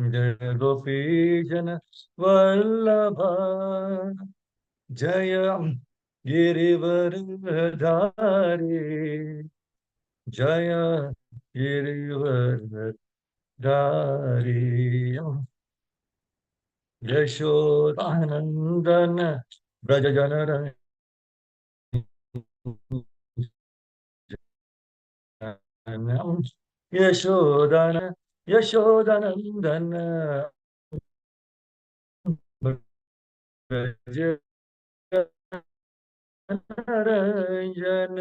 जय गोपीजन वल्लभ जय गिरिवरधारी जय गिरिवरधारी यशोदानंदन ब्रज जनर यशोदन यशोदानंदन ब्रज रंजन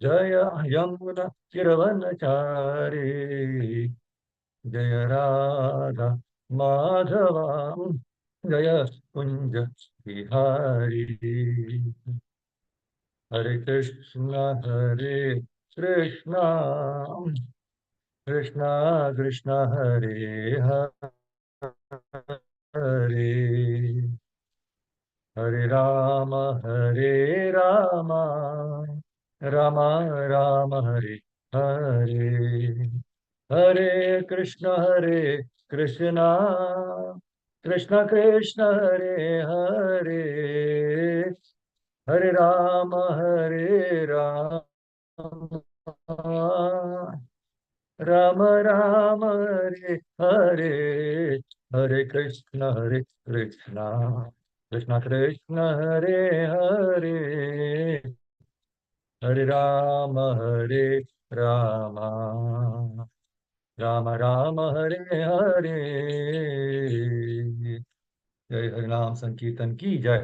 जय यमुना चिरवनचारी जय राधा माधवा जय कुंज बिहारी हरे कृष्ण कृष्ण कृष्ण हरे हरे हरे राम राम राम हरे हरे हरे कृष्ण कृष्ण कृष्ण हरे हरे राम राम राम हरे हरे कृष्ण कृष्ण कृष्ण हरे हरे राम राम राम हरे जय हरिनाम संकीर्तन की जय।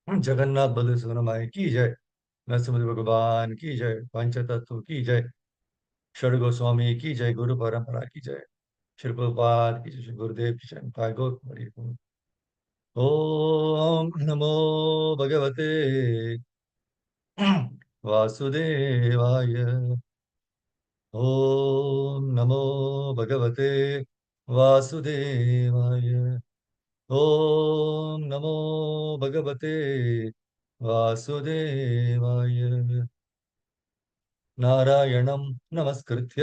जगन्नाथ बलदेव माई की जय। नरसिंह भगवान की जय। पंचतत्व की जय। षड गोस्वामी की जय। गुरु परंपरा की जय। श्री प्रभुपाद की जय। श्री गुरुदेव की जय। गौर हरि ओम नमो भगवते वासुदेवाय। ओम नमो भगवते वासुदेवाय। ओम नमो भगवते वासुदेवाय। नारायणं नमस्कृत्य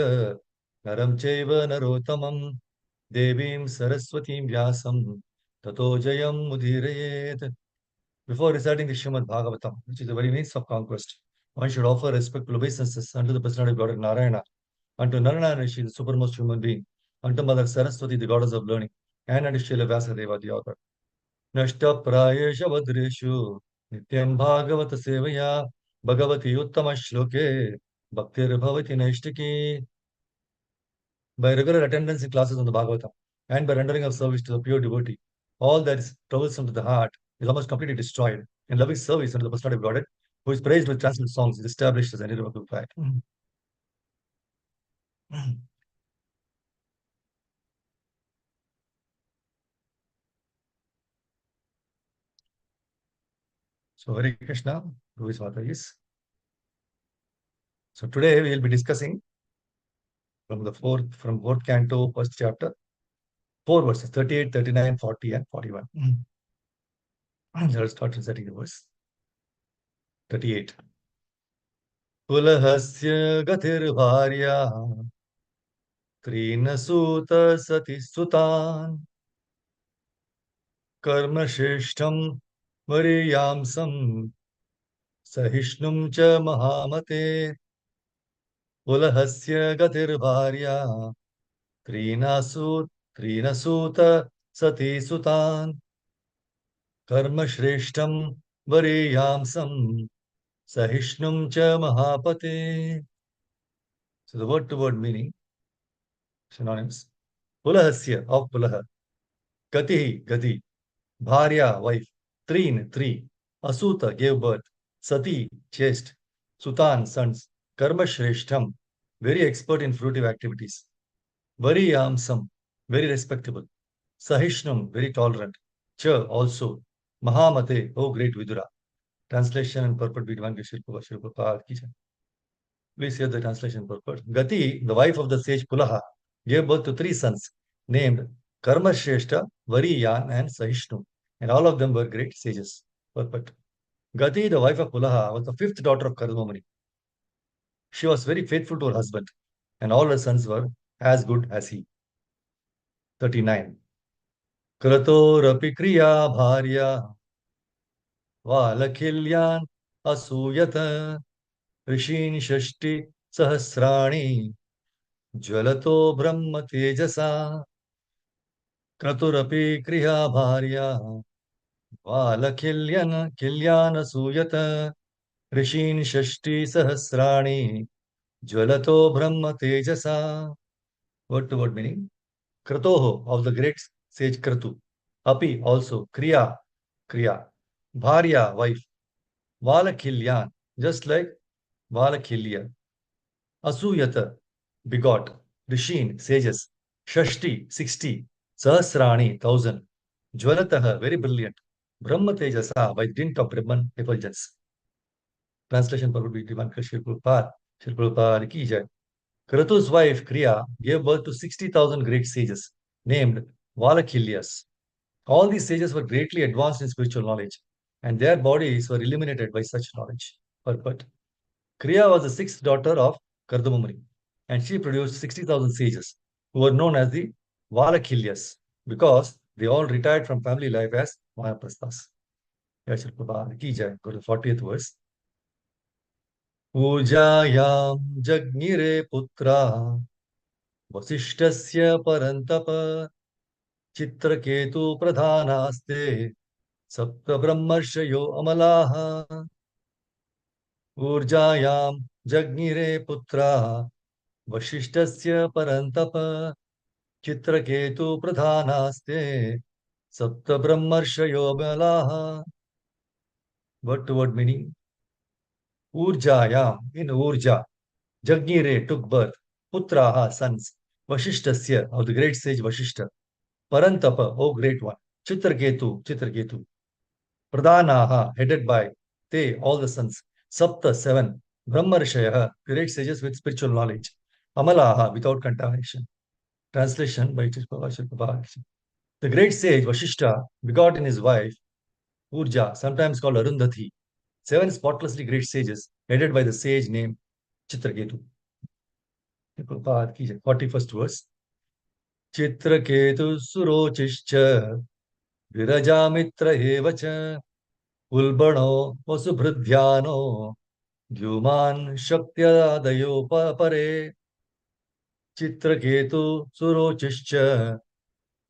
नरं चैव नरोत्तमं देवीं सरस्वतीं व्यासं ततो जयं मुदीरयेत्. Before reciting the Srimad Bhagavatam, which is the very means of conquest, one should offer respectful obeisances unto the personality of God Narayana, unto Narayana Rishi, the supermost human being, unto Mother Saraswati, the goddess of learning, and unto Srila Vyasadeva, the author. नष्टप्रायेष भद्रेषु नित्यं भागवत सेवया भगवती उत्तम श्लोके भक्तिर्भवति नैष्टिकी. By regular attendance in classes on the Bhagavatam and by rendering of service to the pure devotee, all that is troublesome to the heart is almost completely destroyed. In loving service unto the personality of Godhead, who is praised with transcendental songs, is established as an irrevocable fact. So, Hare Krishna, who is Mata is. So, today we will be discussing from fourth canto, first chapter, four verses 38, 39, 40, and 41. Let's start reciting the verse 38. Kulahasya gatirvarya त्रीनसूत सति सुतान् कर्मश्रेष्ठं वरीयांसं सहिष्णुं च महामते. पुलहस्य गतिर्भार्या त्रीनसूत सति सुतान् कर्मश्रेष्ठं वरीयांसं सहिष्णुं च महापते. So the word to word meaning, synonyms. Pulahasya, of Pulaha. Gatihi, Gati. Bharya, wife. Treen, three. Asuta, gave birth. Sati, chaste. Sutan, sons. Karma Shreshtham, very expert in fruitive activities. Very Yamsam, very respectable. Sahishnam, very tolerant. Cha, also. Mahamate, oh great Vidura. Translation and purport be given by Shilpa. Please hear the translation purport. Gati, the wife of the sage Pulaha, gave birth to three sons named Karma Shrestha, Variyan, and Sahishnu, and all of them were great sages. Purport. Gati, the wife of Pulaha, was the fifth daughter of Karmamani. She was very faithful to her husband, and all her sons were as good as he. 39. क्रतोरपि क्रिया भार्या वालखिल्यान् असूयत ऋषीन् षष्टि सहस्राणि ज्वलतो ब्रह्म तेजसा क्रतुरपि क्रिया भार्या किल्यानसूयत ऋषीन् षष्टि सहस्राणि ज्वलतो ब्रह्म तेजसा. Word to word meaning. Kratoho of the great sage Kratu. Api also. Kriya. Bharya wife. Valakilyan just like Valakilya. Asuyata begot. Rishin sages. Shashti 60. Sahasrani 1000. Jwalataha very brilliant. Brahma Tejasa by dint of Brahman effulgence. Translation would be given Shri Prabhupada ki jai. Kratu's wife Kriya gave birth to 60,000 great sages named Valakilyas. All these sages were greatly advanced in spiritual knowledge, and their bodies were illuminated by such knowledge. Purport. Kriya was the sixth daughter of Kardamamuni, and she produced 60,000 sages who were known as the Valakilyas because they all retired from family life as Mahaprasthas. Yashir Prabha ki jai. Go to the 40th verse. पूजायां जज्ञिरे पुत्रा वसिष्ठस्य परन्तप चित्रकेतु प्रधानास्ते सप्त ब्रह्मर्षयो अमलाः ऊर्जायां जज्ञिरे पुत्रा वसिष्ठस्य परन्तप चित्रकेतु प्रधानास्ते सप्त ब्रह्मर्षयो अमलाः. Word to word meaning. Urjayam in Urja. Jagire took birth. Putraha sons. Vashishtasya of the great sage Vashishta. Parantapa, O great one. Chitraketu. Pradhanaha, headed by Te, all the sons. Sapta, seven. Brahmarshayaha, great sages with spiritual knowledge. Amalaha, without contamination. Translation by Chishpavashilpabha. The great sage Vashishta begot in his wife Urja, sometimes called Arundhati, seven spotlessly great sages, headed by the sage named Chitraketu. 41st verse. Chitraketu Surochishcha Virajamitra Evacha Ulbano Vasubhridhyano Dyuman Shaktiyadayo Pare Chitraketu Surochishcha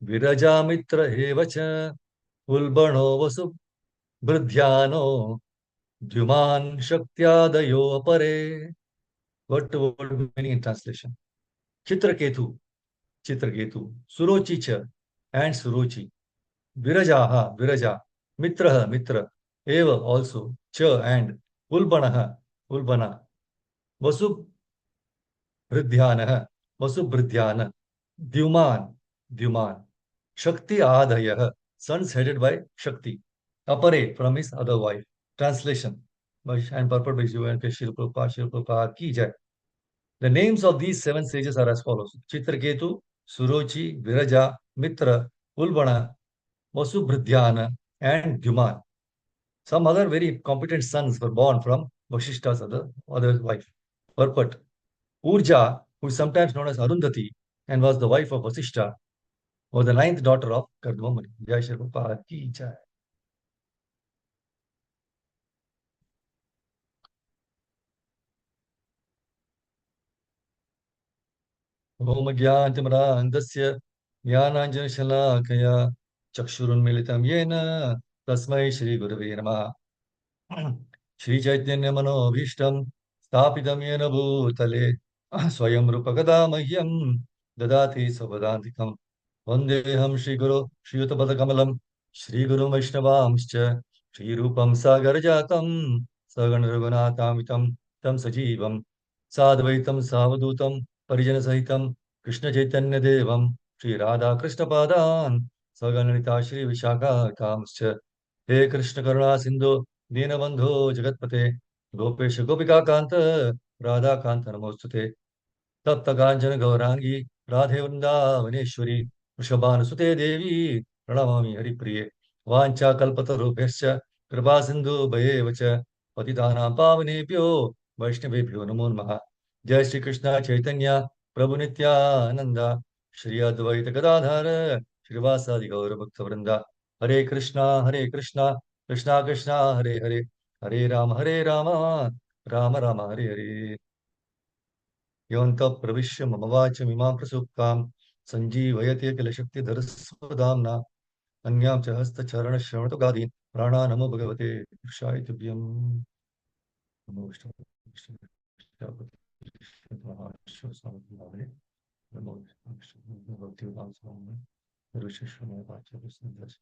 Virajamitra Evacha Ulbano Vasubhridhyano Dyuman Shaktiyadayo Pare. Word to word meaning in translation. Chitraketu, Surochicha, and Surochi. Viraja, Mitra, Eva also, Cha and Ulbana, Vasubhridhyana, Dyuman, Shakti Adayah, sons headed by Shakti, Apare from his other wife. Translation and purport by Shilpa ki jai. The names of these seven sages are as follows: Chitraketu, Surochi, Viraja, Mitra, Ulbana, Vasubhridhyana, and Dyuman. Some other very competent sons were born from Vashishta's other wife. Purport. Urja, who is sometimes known as Arundhati and was the wife of Vasishta, was the ninth daughter of Kardamamuni. Jai Shri Prabhupada ki jai. Om Gyantimrandasya Jnananjanashalakaya Chakshurunmilitam Yena Tasmai Shri Gurave Namaha. Shri Chaitanya Manobhishtam Sthapitam Yena Bhutale Swayam Rupakada Mahyam Dadati Sabadantikam Vandeham Shri Guru Shri Yutabadakamalam Shri Guru Vaishnavamscha Shri Rupam Sagarjatam Sagana Raghunatamitam Tam Sajivam Sadvaitam Savadutam Parijana Sahitam Krishna Chaitanya Devam Shri Radha Krishna Padan Sagananita Shri Vishaka Kamscha He Krishna Karuna Sindhu Deenabandhu Jagatpate Gopesh Gopika Kanta Radha Kanta Namostute Tapta Kanchana Gaurangi Radhe Vrindavaneshwari Vrishabhanusute Devi Pranamami Haripriye Vancha Kalpata Rupescha Kripa Sindhu Bhayevacha Patitanam Pavanebhyo Vaishnavebhyo Namo Namaha Jai Shri Krishna Chaitanya Prabhu Nityananda Shri Advaita Gadadhara Shrivasadi Gaura Bhakta Vrinda. Hare Krishna, Krishna Krishna, Hare Hare, Hare Rama, Rama Rama, Hare Hare. Yonta Pravishya Mamavacha Mimam Prasuktam Sanjeevayate Kila Shakti Dharasvadamna Anyam Chahasta Charana Shravata Gadi Prana Namo Bhagavate Shayatubhyam Namo Vishnu Vishnu Vishnu Mahashya Samavane Namo Vishnu Vishnu Bhakti Vansvamane Rishishvamaya Vacha Visnandhas.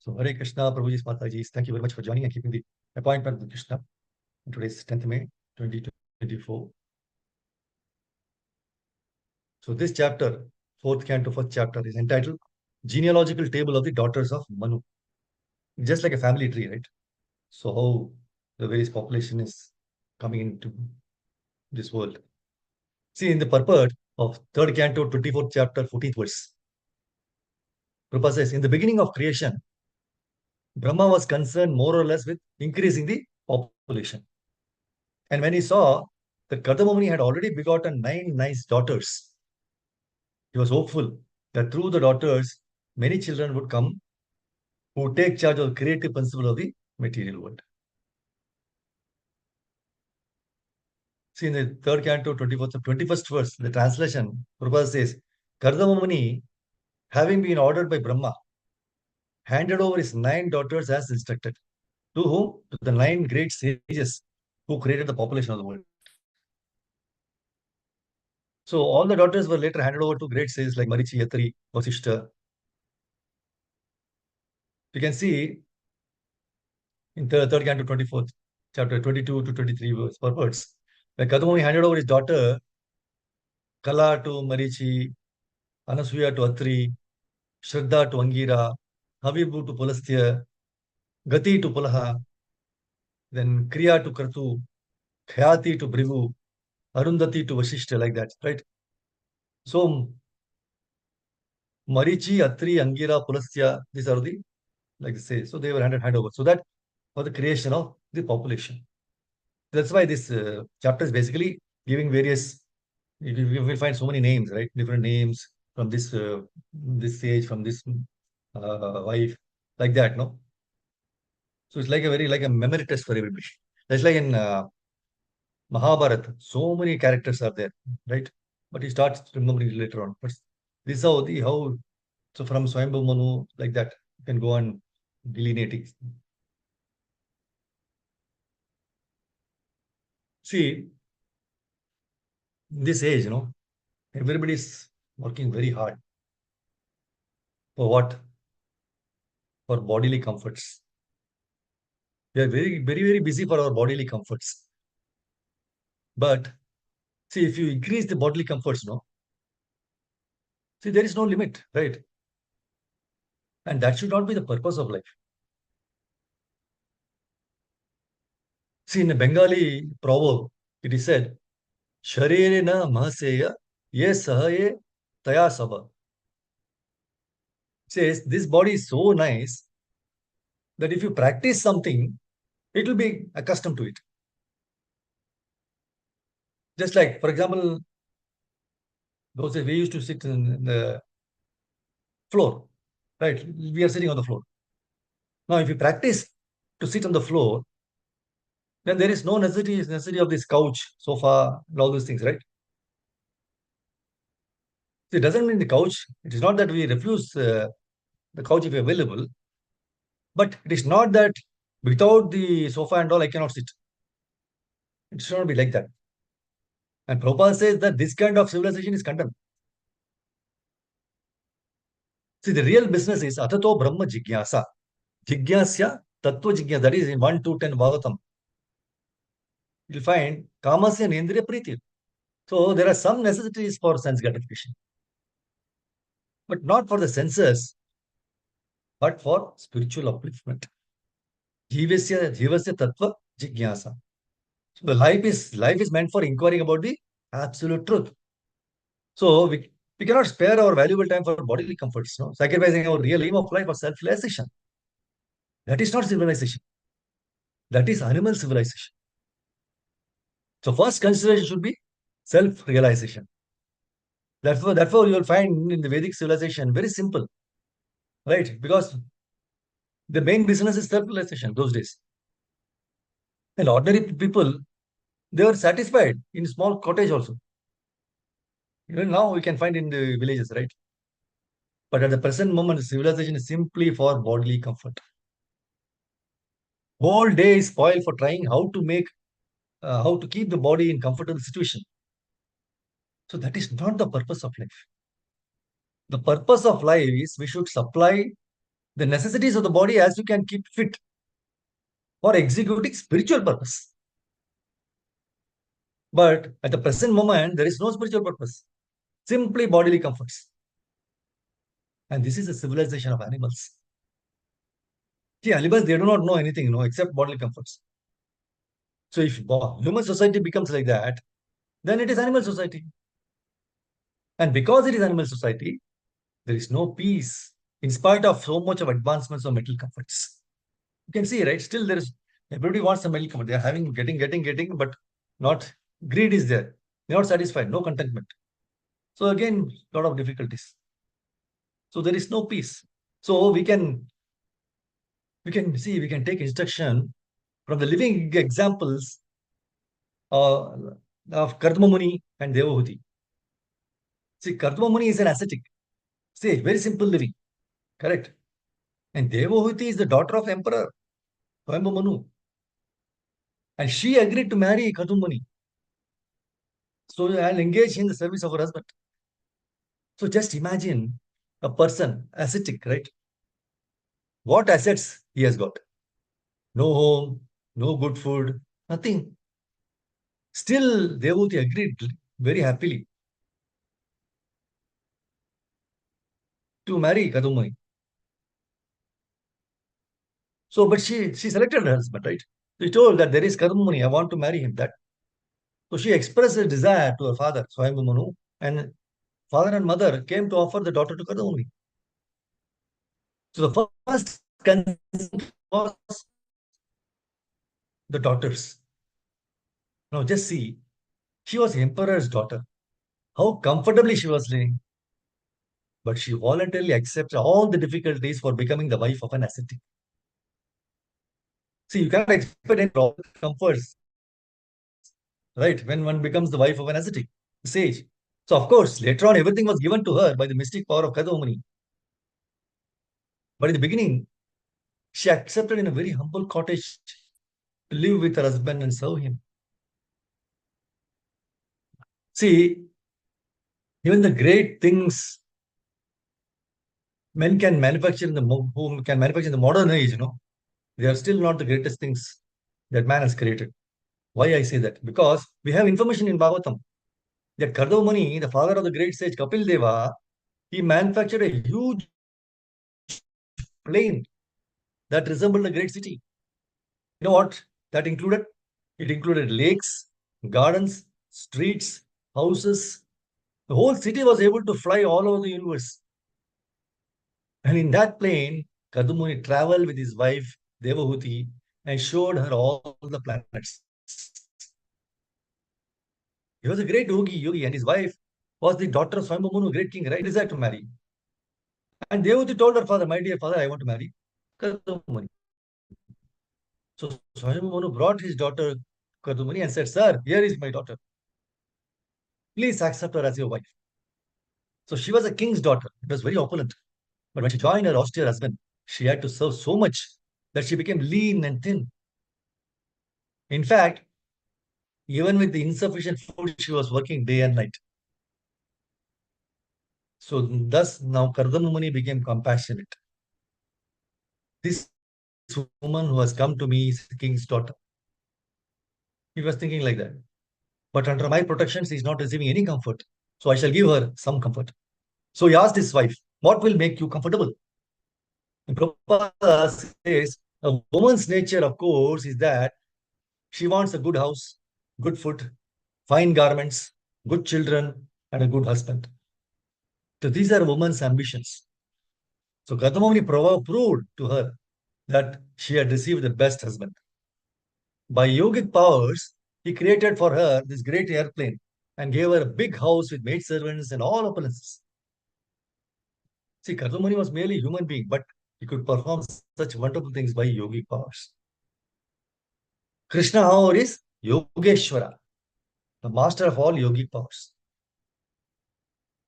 So Hare Krishna, Prabhuji Mataji, thank you very much for joining and keeping the appointment with Krishna. Today is 10th May 2024. So this chapter, fourth canto, first chapter, is entitled Genealogical Table of the Daughters of Manu. Just like a family tree, right? So how the various population is coming into this world. See, in the purport of third canto, 24th chapter, 14th verse, Prabhupada says, in the beginning of creation, Brahma was concerned more or less with increasing the population. And when he saw that Kadama Muni had already begotten 9 nice daughters, he was hopeful that through the daughters, many children would come who would take charge of the creative principle of the material world. See, in the third canto, 21st verse, the translation, Prabhupada says, Kardama Muni, having been ordered by Brahma, handed over his 9 daughters as instructed. To whom? To the 9 great sages who created the population of the world. So all the daughters were later handed over to great sages like Marichi, Yatri, Vasishta. You can see in the third canto, 24th chapter, 22 to 23 verse per words. When Kadamuni handed over his daughter Kala to Marichi, Anasuya to Atri, Shraddha to Angira, Havibu to Pulastya, Gati to Pulaha, then Kriya to Kratu, Khyati to Brivu, Arundhati to Vasishta, like that, right? So Marichi, Atri, Angira, Pulastya, these are the, like they say, so they were handed over. So that for the creation of the population. That's why this chapter is basically giving various, you will find so many names, right? Different names from this age, from this wife, like that, no? So it's like a very, like a memory test for everybody. That's like in Mahabharata, so many characters are there, right? But he starts remembering later on. But this is how, so from Swayambhu Manu, like that, you can go on delineating. See, this age, everybody is working very hard for what? For bodily comforts. We are very, very, very busy for our bodily comforts. But see, if you increase the bodily comforts, see, there is no limit, right? And that should not be the purpose of life. See, in a Bengali proverb, it is said, Sharirina Mahaseya Ye Sahaye Taya Sabha. Says this body is so nice that if you practice something, it will be accustomed to it. Just like, for example, those days we used to sit in the floor, right? We are sitting on the floor. Now, if you practice to sit on the floor, then there is no necessity of this couch, sofa, and all those things, right? So it doesn't mean the couch. It is not that we refuse the couch if available, but it is not that without the sofa and all I cannot sit. It should not be like that. And Prabhupada says that this kind of civilization is condemned. See, the real business is Atato Brahma Jigyasa. Jigyasya Tattva Jigyasa. That is in 1 to 10 Bhagavatam. You'll find Kamasya and Indriya Priti. So there are some necessities for sense gratification, but not for the senses, but for spiritual upliftment. Jivasya Tattva Jigyasa. So the life is meant for inquiring about the absolute truth. So we cannot spare our valuable time for bodily comforts, sacrificing our real aim of life for self-realization. That is not civilization. That is animal civilization. So first consideration should be self-realization. Therefore, you will find in the Vedic civilization very simple, right? Because the main business is self-realization those days. And ordinary people, they were satisfied in small cottage also. Even now we can find in the villages, right? But at the present moment, civilization is simply for bodily comfort. Whole day is spoiled for trying how to keep the body in comfortable situation. So that is not the purpose of life. The purpose of life is we should supply the necessities of the body as you can keep fit for executing spiritual purpose. But at the present moment, there is no spiritual purpose, simply bodily comforts. And this is a civilization of animals. See, animals, they do not know anything, except bodily comforts. So if human society becomes like that, then it is animal society. And because it is animal society, there is no peace in spite of so much of advancements of material comforts. You can see, right? Still, there is everybody wants some material comfort. They are having, getting, but not greed is there. They are not satisfied, no contentment. So again, lot of difficulties. So there is no peace. So we can take instruction from the living examples uh, of Kardama Muni and Devahuti. See, Kardama Muni is an ascetic. See, very simple living, correct? And Devahuti is the daughter of Emperor Swayambhu Manu. And she agreed to marry Kardama Muni. So I'll engage in the service of her husband. So just imagine a person, ascetic, right? What assets he has got? No home, no good food, nothing. Still, Devahuti agreed very happily to marry Kardama Muni. So, but she selected her husband, right? She told that there is Kardama Muni, I want to marry him. That so she expressed a desire to her father, Swayambhu Manu, and father and mother came to offer the daughter to Kardama Muni. So the first concern was the daughters. Now just see, she was emperor's daughter. How comfortably she was living. But she voluntarily accepted all the difficulties for becoming the wife of an ascetic. See, you cannot expect any comforts, right? When one becomes the wife of an ascetic sage. So of course, later on, everything was given to her by the mystic power of Kadamuni. But in the beginning, she accepted in a very humble cottage to live with her husband and serve him. See, even the great things men can manufacture who can manufacture in the modern age, they are still not the greatest things that man has created. Why I say that? Because we have information in Bhagavatam that Kardamani, the father of the great sage Kapil Deva, he manufactured a huge plane that resembled a great city. You know what that included? It included lakes, gardens, streets, houses. The whole city was able to fly all over the universe. And in that plane, Kadumuni traveled with his wife Devahuti and showed her all the planets. He was a great yogi, and his wife was the daughter of Swayambhu, great king, right? He desired to marry. And Devahuti told her father, my dear father, I want to marry Kadumuni. So Swayambhu brought his daughter Kadumuni and said, sir, here is my daughter. Please accept her as your wife. So she was a king's daughter. It was very opulent. But when she joined her austere husband, she had to serve so much that she became lean and thin. In fact, even with the insufficient food, she was working day and night. So thus now Kardamumuni became compassionate. This woman who has come to me is the king's daughter. He was thinking like that. But under my protection, she is not receiving any comfort. So I shall give her some comfort. So he asked his wife, what will make you comfortable? And Prabhupada says, a woman's nature, of course, is that she wants a good house, good food, fine garments, good children, and a good husband. So these are woman's ambitions. So Gadamamuni proved to her that she had received the best husband. By yogic powers, he created for her this great airplane. and gave her a big house with maid servants and all appliances. See, Karnamuni was merely a human being, but he could perform such wonderful things by yogic powers. Krishna, however, is Yogeshwara, the master of all yogic powers.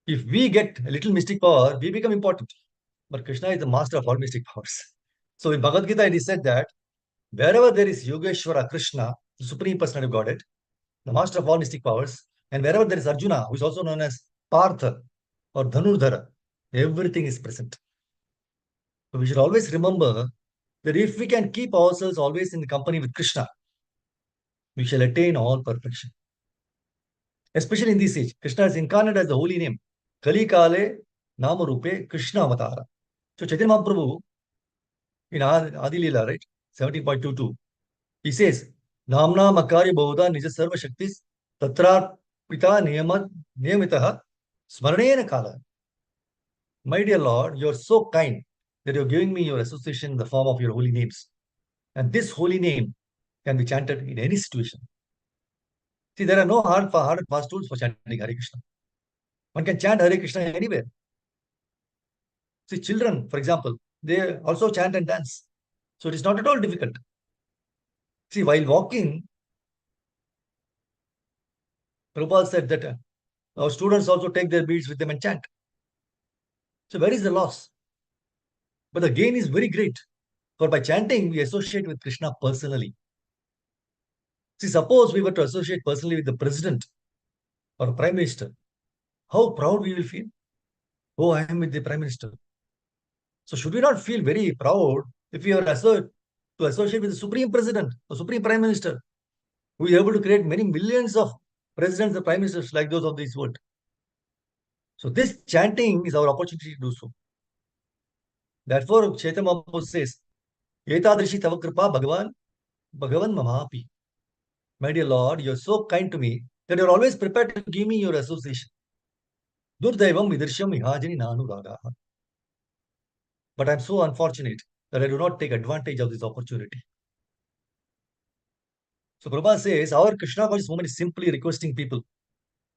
If we get a little mystic power, we become important. But Krishna is the master of all mystic powers. So in Bhagavad Gita, it is said that wherever there is Yogeshwara Krishna, the Supreme Personality of Godhead, the master of all mystic powers, and wherever there is Arjuna, who is also known as Partha or Dhanurdhara, everything is present. So we should always remember that if we can keep ourselves always in the company with Krishna, we shall attain all perfection. Especially in this age, Krishna is incarnate as the holy name. Kali Kale Namarupe Krishna Avatara. So Chaitanya Mahaprabhu in Adi Leela, right? 17.22, he says, Namna Makari Bauda Nija Sarva Shaktis Tatra Pita Niyamitaha Smaranena Kala. My dear Lord, you are so kind that you are giving me your association in the form of your holy names. And this holy name can be chanted in any situation. See, there are no hard and fast tools for chanting Hare Krishna. One can chant Hare Krishna anywhere. See, children, for example, they also chant and dance. So it is not at all difficult. See, while walking, Prabhupada said that our students also take their beads with them and chant. So where is the loss? But the gain is very great. For by chanting, we associate with Krishna personally. See, suppose we were to associate personally with the president or prime minister, how proud we will feel. Oh, I am with the prime minister. So should we not feel very proud if we are to associate with the supreme president, the supreme prime minister, who is able to create many millions of presidents and prime ministers like those of this world? So this chanting is our opportunity to do so. Therefore, Chaitanya Mahaprabhu says, Etadrishi tava kripa Bhagavan mamapi. My dear Lord, you are so kind to me that you are always prepared to give me your association. Durdaivam vidirsham ihajani nanu ragaha. But I am so unfortunate that I do not take advantage of this opportunity. So Prabhupada says, our Krishna conscious movement is simply requesting people,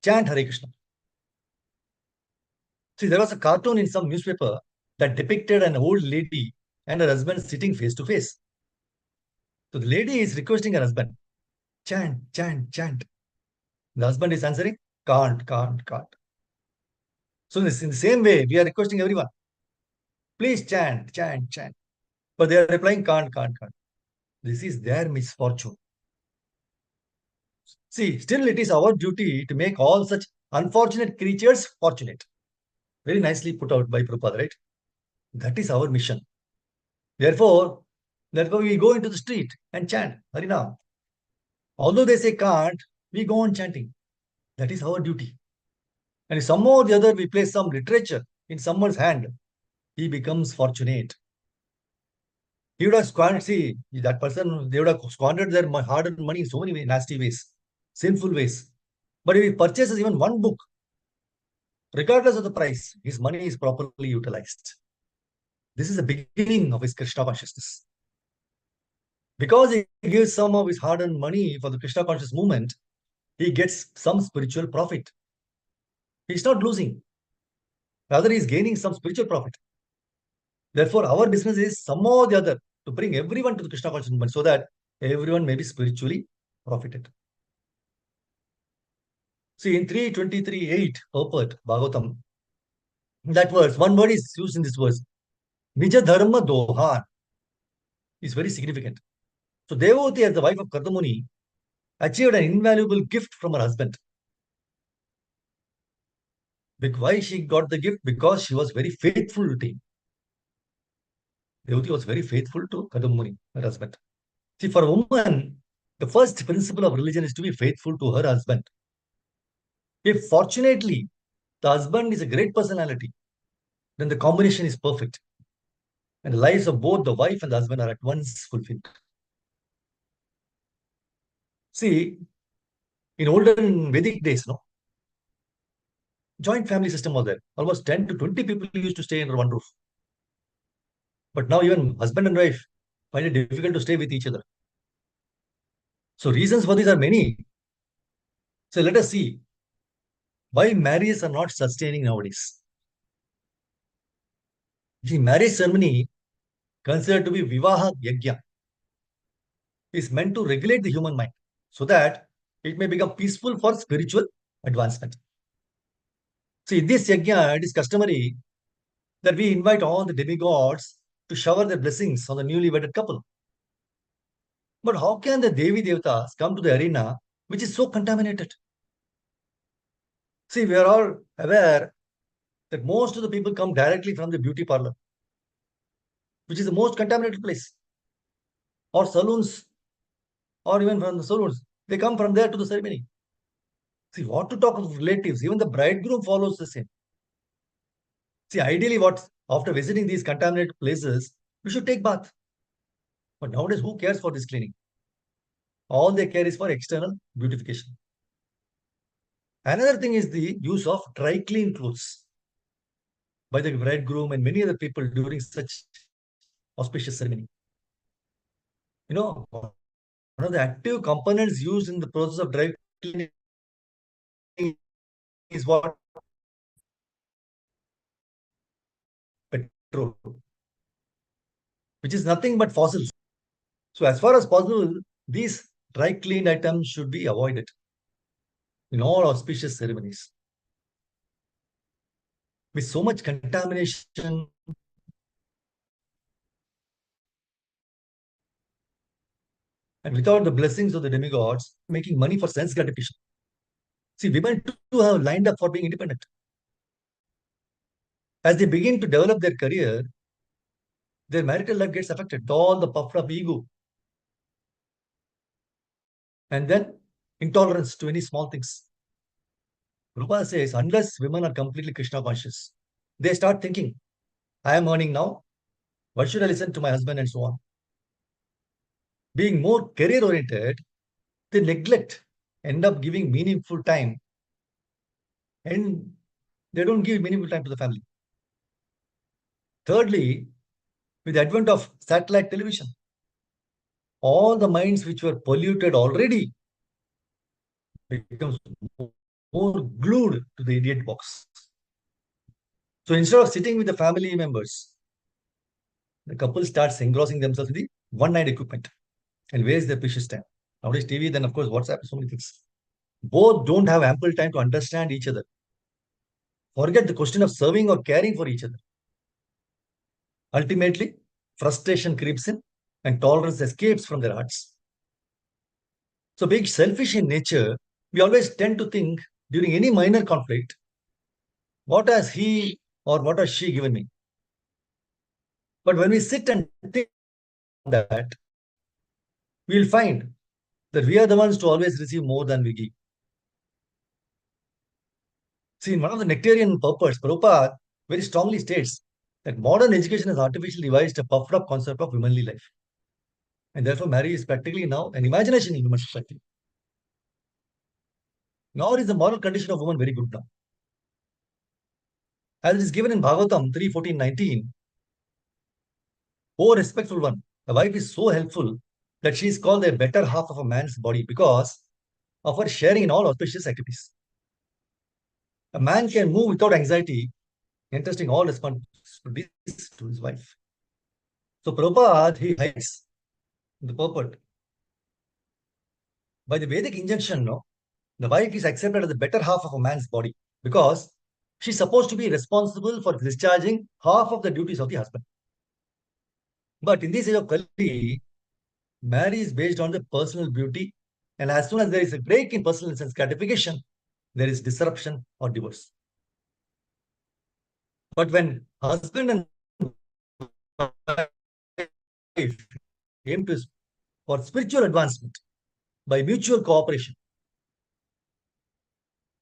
chant Hare Krishna. See, there was a cartoon in some newspaper that depicted an old lady and her husband sitting face to face. So the lady is requesting her husband, chant, chant, chant. The husband is answering, can't, can't, can't. So in the same way, we are requesting everyone, please chant, chant, chant. But they are replying, can't, can't, can't. This is their misfortune. See, still it is our duty to make all such unfortunate creatures fortunate. Very nicely put out by Prabhupada, right? That is our mission. Therefore, we go into the street and chant Harinam. Although they say can't, we go on chanting. That is our duty. And if somehow or the other we place some literature in someone's hand, he becomes fortunate. He would have squandered, see, that person, they would have squandered their hard-earned money in so many nasty ways, sinful ways. But if he purchases even one book, regardless of the price, his money is properly utilized. This is the beginning of his Krishna consciousness. Because he gives some of his hard-earned money for the Krishna conscious movement, he gets some spiritual profit. He's not losing. Rather, he's gaining some spiritual profit. Therefore, our business is somehow or the other to bring everyone to the Krishna conscious movement so that everyone may be spiritually profited. See, in 3:23:8, purport, Bhagavatam, that verse, one word is used in this verse. Nija Dharma Dohan is very significant. So, Devavati, as the wife of Kartamuni, achieved an invaluable gift from her husband. Why she got the gift? Because she was very faithful to him. Devavati was very faithful to Kadamuni, her husband. See, for a woman, the first principle of religion is to be faithful to her husband. If fortunately the husband is a great personality, then the combination is perfect. And the lives of both the wife and the husband are at once fulfilled. See, in olden Vedic days, no, joint family system was there. Almost 10 to 20 people used to stay under one roof. But now even husband and wife find it difficult to stay with each other. So reasons for these are many. So let us see. Why marriages are not sustaining nowadays? The marriage ceremony, considered to be Vivaha Yajna, is meant to regulate the human mind so that it may become peaceful for spiritual advancement. See, in this yajna, it is customary that we invite all the demigods to shower their blessings on the newly wedded couple. But how can the Devi Devatas come to the arena which is so contaminated? See, we are all aware that most of the people come directly from the beauty parlor, which is the most contaminated place, or saloons, or even from the saloons. They come from there to the ceremony. See, what to talk of relatives? Even the bridegroom follows the same. See, ideally, what after visiting these contaminated places, we should take bath. But nowadays, who cares for this cleaning? All they care is for external beautification. Another thing is the use of dry clean clothes by the bridegroom and many other people during such auspicious ceremony. One of the active components used in the process of dry cleaning is what? Petrol, which is nothing but fossils. So as far as possible, these dry cleaned items should be avoided in all auspicious ceremonies. With so much contamination and without the blessings of the demigods, making money for sense gratification. See, women too have lined up for being independent. As they begin to develop their career, their marital life gets affected. All the puffed up ego. And then intolerance to any small things. Rupa says, unless women are completely Krishna conscious, they start thinking, I am earning now. Why should I listen to my husband and so on? Being more career oriented, they neglect, end up giving meaningful time, and they don't give meaningful time to the family. Thirdly, with the advent of satellite television, all the minds which were polluted already becomes more glued to the idiot box. So instead of sitting with the family members, the couple starts engrossing themselves with the one-night equipment and waste their precious time. Nowadays, TV, then of course WhatsApp, so many things. Both don't have ample time to understand each other. Forget the question of serving or caring for each other. Ultimately, frustration creeps in and tolerance escapes from their hearts. So being selfish in nature, we always tend to think during any minor conflict, what has he or what has she given me? But when we sit and think that, we'll find that we are the ones to always receive more than we give. See, in one of the Nectarian purports, Prabhupada very strongly states that modern education has artificially devised a puffed up concept of womanly life. And therefore, marriage is practically now an imagination in human society. Nor is the moral condition of woman very good now. As it is given in Bhagavatam 3:14-19, O respectful one, the wife is so helpful that she is called the better half of a man's body because of her sharing in all auspicious activities. A man can move without anxiety, entrusting all responsibilities to his wife. So Prabhupada, he hides the purport. By the Vedic injunction, no, the wife is accepted as the better half of a man's body because she's supposed to be responsible for discharging half of the duties of the husband. But in this age of Kali, marriage is based on the personal beauty, and as soon as there is a break in personal sense gratification, there is disruption or divorce. But when husband and wife aim to for spiritual advancement by mutual cooperation,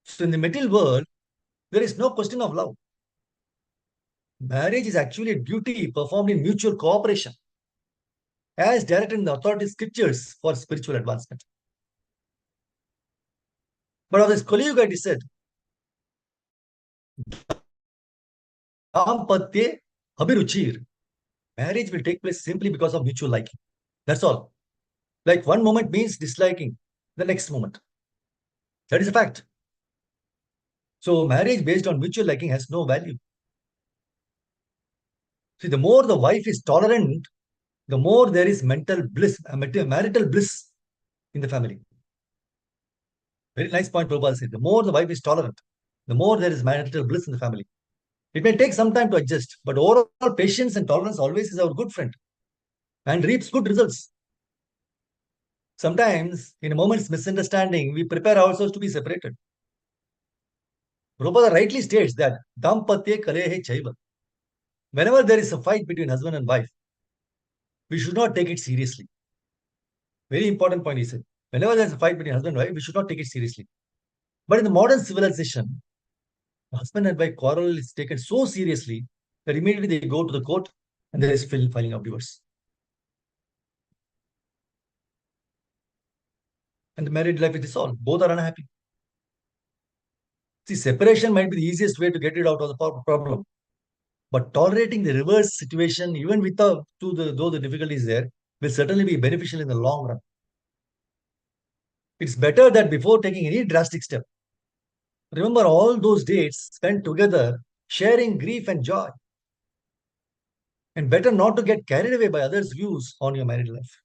so in the material world, there is no question of love. Marriage is actually a duty performed in mutual cooperation, as directed in the authority scriptures for spiritual advancement. But of this Kali Yuga, it is said, Dampatye Abhiruchir. Marriage will take place simply because of mutual liking. That's all. Like one moment means disliking the next moment. That is a fact. So marriage based on mutual liking has no value. See, the more the wife is tolerant, the more there is mental bliss, marital bliss in the family. Very nice point Prabhupada said. The more the wife is tolerant, the more there is marital bliss in the family. It may take some time to adjust, but overall patience and tolerance always is our good friend and reaps good results. Sometimes, in a moment's misunderstanding, we prepare ourselves to be separated. Prabhupada rightly states that dampatye kalehe chaiva. Whenever there is a fight between husband and wife, we should not take it seriously. Very important point he said. Whenever there is a fight between husband and wife, we should not take it seriously. But in the modern civilization, husband and wife quarrel is taken so seriously that immediately they go to the court and there is filing of divorce. And the married life is dissolved. Both are unhappy. See, separation might be the easiest way to get it out of the problem. But tolerating the reverse situation, even without though the difficulty is there, will certainly be beneficial in the long run. It's better that before taking any drastic step, remember all those dates spent together, sharing grief and joy. And better not to get carried away by others' views on your married life.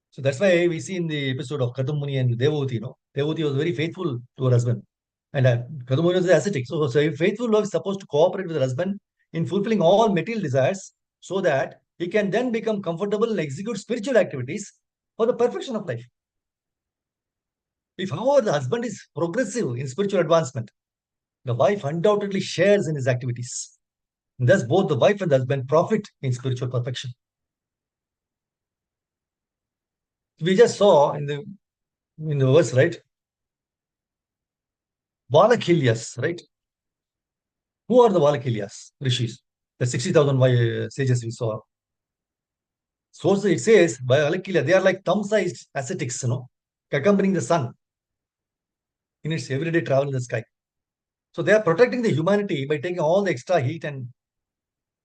So that's why we see in the episode of Kadamuni and Devoti, Devoti was very faithful to her husband. And Kadamuni was ascetic. So a faithful love is supposed to cooperate with her husband in fulfilling all material desires so that he can then become comfortable and execute spiritual activities for the perfection of life. If, however, the husband is progressive in spiritual advancement, the wife undoubtedly shares in his activities. And thus, both the wife and the husband profit in spiritual perfection. We just saw in the verse, right? Valakilyas, right? Who are the Valakilyas, rishis? The 60,000 sages we saw. Source it says by Valakilya, they are like thumb-sized ascetics, accompanying the sun in its everyday travel in the sky. So they are protecting the humanity by taking all the extra heat and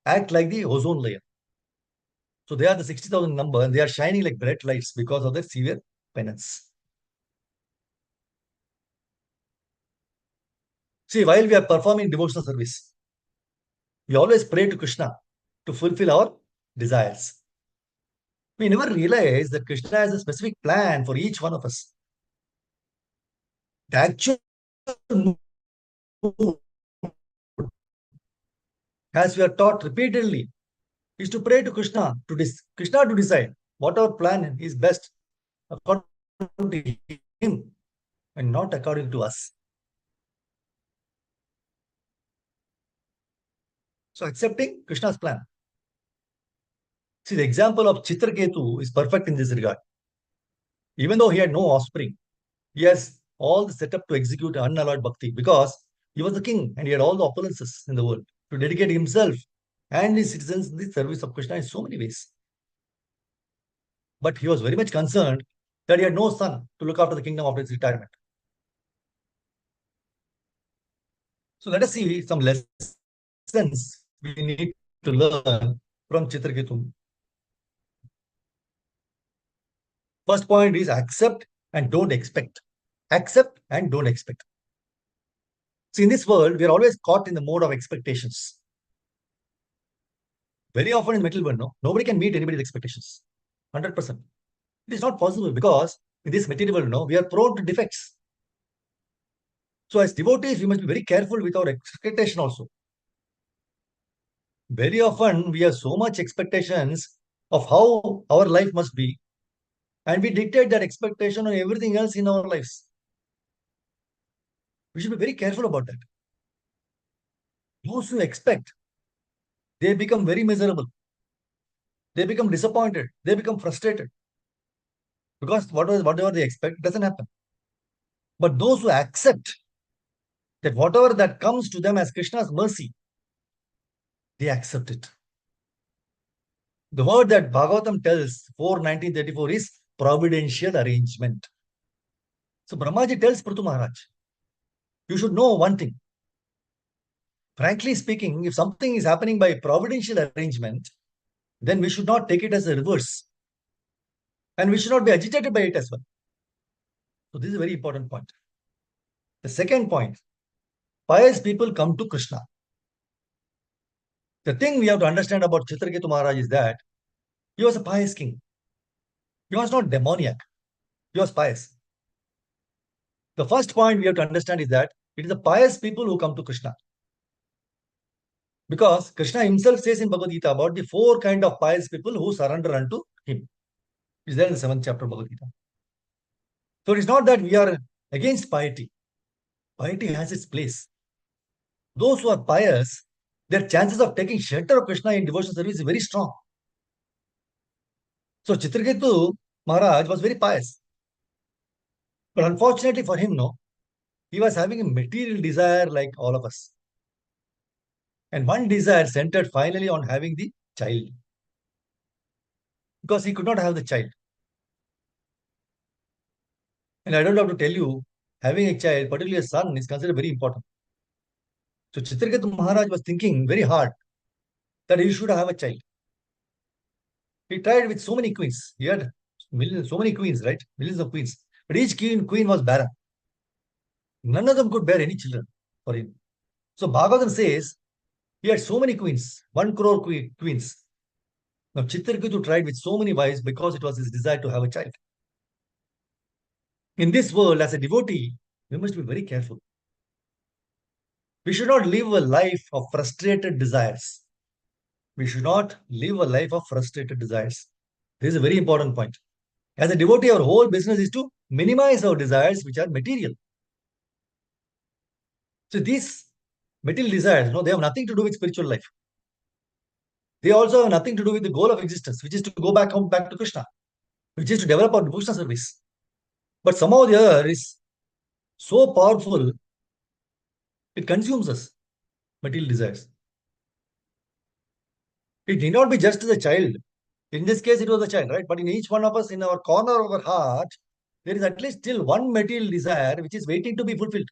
act like the ozone layer. So they are the 60,000 number and they are shining like bright lights because of their severe penance. See, while we are performing devotional service, we always pray to Krishna to fulfill our desires. We never realize that Krishna has a specific plan for each one of us. The actual move, as we are taught repeatedly, is to pray to Krishna to decide what our plan is best according to him and not according to us. So accepting Krishna's plan. See, the example of Chitraketu is perfect in this regard. Even though he had no offspring, he has all the setup to execute unalloyed bhakti because he was the king and he had all the opulences in the world to dedicate himself and his citizens in the service of Krishna in so many ways. But he was very much concerned that he had no son to look after the kingdom after his retirement. So let us see some lessons we need to learn from Chitraketu. First point is accept and don't expect. Accept and don't expect. See, in this world, we are always caught in the mode of expectations. Very often in the material world, nobody can meet anybody's expectations. 100%. It is not possible because in this material world, we are prone to defects. So as devotees, we must be very careful with our expectation also. Very often, we have so much expectations of how our life must be, and we dictate that expectation on everything else in our lives. We should be very careful about that. Those who expect, they become very miserable. They become disappointed. They become frustrated. Because whatever they expect doesn't happen. But those who accept that whatever that comes to them as Krishna's mercy, they accept it. The word that Bhagavatam tells 4:19-34 is providential arrangement. So Brahmaji tells Prithu Maharaj, you should know one thing. Frankly speaking, if something is happening by providential arrangement, then we should not take it as a reverse. And we should not be agitated by it as well. So this is a very important point. The second point, pious people come to Krishna. The thing we have to understand about Chitraketu Maharaj is that he was a pious king. He was not demoniac. He was pious. The first point we have to understand is that it is the pious people who come to Krishna. Because Krishna himself says in Bhagavad Gita about the four kind of pious people who surrender unto him. Is there in the seventh chapter of Bhagavad Gita. So it is not that we are against piety. Piety has its place. Those who are pious, their chances of taking shelter of Krishna in devotional service is very strong. So Chitraketu Maharaj was very pious. But unfortunately for him, no, he was having a material desire like all of us. And one desire centered finally on having the child. Because he could not have the child. And I don't have to tell you, having a child, particularly a son, is considered very important. So Chitraketu Maharaj was thinking very hard that he should have a child. He tried with so many queens. He had millions, so many queens, right? Millions of queens. But each queen was barren. None of them could bear any children for him. So Bhagavatam says he had so many queens, 1 crore queens. Now Chitraketu tried with so many wives because it was his desire to have a child. In this world, as a devotee, we must be very careful. We should not live a life of frustrated desires. We should not live a life of frustrated desires. This is a very important point. As a devotee, our whole business is to minimize our desires which are material. So these material desires, no, they have nothing to do with spiritual life. They also have nothing to do with the goal of existence, which is to go back home, back to Krishna, which is to develop our devotional service. But somehow the other is so powerful, it consumes us, material desires. It need not be just the child. In this case, it was the child, right? But in each one of us, in our corner of our heart, there is at least still one material desire which is waiting to be fulfilled.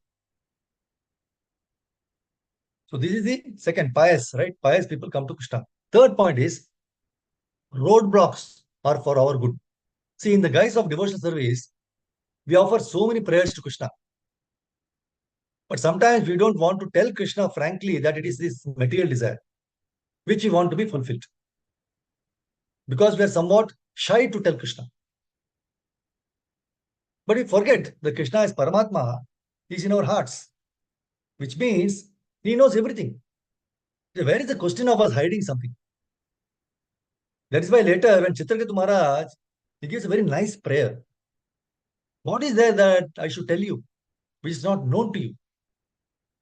So this is the second, pious, right? Pious people come to Krishna. Third point is roadblocks are for our good. See, in the guise of devotional service, we offer so many prayers to Krishna. But sometimes we don't want to tell Krishna frankly that it is this material desire which we want to be fulfilled. Because we are somewhat shy to tell Krishna. But we forget that Krishna is Paramatma, he is in our hearts, which means he knows everything. So where is the question of us hiding something? That is why later when Chitraketu Maharaj, he gives a very nice prayer. What is there that I should tell you, which is not known to you?